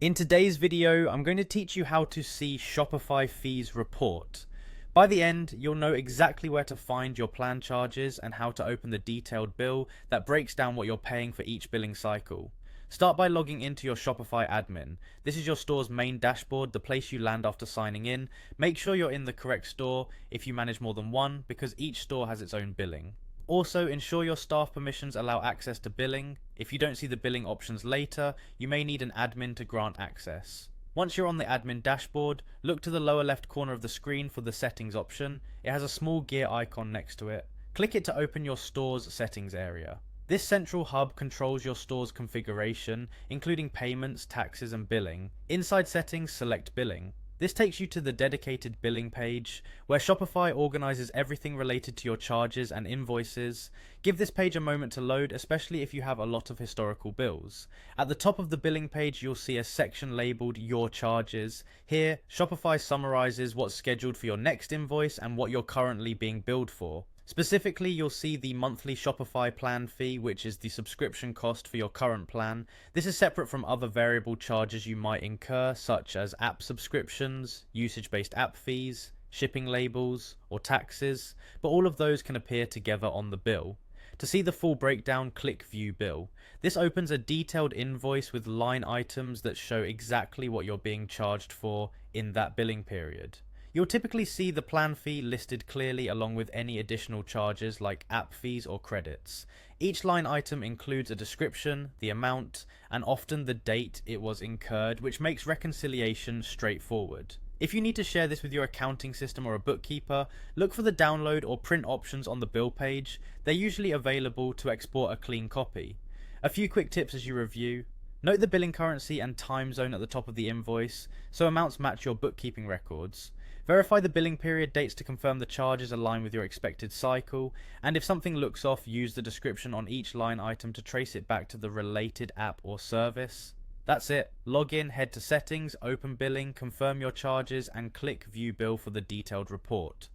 In today's video, I'm going to teach you how to see Shopify fees report. By the end, you'll know exactly where to find your plan charges and how to open the detailed bill that breaks down what you're paying for each billing cycle. Start by logging into your Shopify admin. This is your store's main dashboard, the place you land after signing in. Make sure you're in the correct store if you manage more than one, because each store has its own billing. Also, ensure your staff permissions allow access to billing. If you don't see the billing options later, you may need an admin to grant access. Once you're on the admin dashboard, look to the lower left corner of the screen for the settings option. It has a small gear icon next to it. Click it to open your store's settings area. This central hub controls your store's configuration, including payments, taxes, and billing. Inside settings, select billing. This takes you to the dedicated billing page, where Shopify organizes everything related to your charges and invoices. Give this page a moment to load, especially if you have a lot of historical bills. At the top of the billing page, you'll see a section labeled Your Charges. Here, Shopify summarizes what's scheduled for your next invoice and what you're currently being billed for. Specifically, you'll see the monthly Shopify plan fee, which is the subscription cost for your current plan. This is separate from other variable charges you might incur, such as app subscriptions, usage-based app fees, shipping labels, or taxes, but all of those can appear together on the bill. To see the full breakdown, click View Bill. This opens a detailed invoice with line items that show exactly what you're being charged for in that billing period. You'll typically see the plan fee listed clearly along with any additional charges like app fees or credits. Each line item includes a description, the amount, and often the date it was incurred, which makes reconciliation straightforward. If you need to share this with your accounting system or a bookkeeper, look for the download or print options on the bill page. They're usually available to export a clean copy. A few quick tips as you review. Note the billing currency and time zone at the top of the invoice, so amounts match your bookkeeping records. Verify the billing period dates to confirm the charges align with your expected cycle, and if something looks off, use the description on each line item to trace it back to the related app or service. That's it. Log in, head to settings, open billing, confirm your charges, and click View Bill for the detailed report.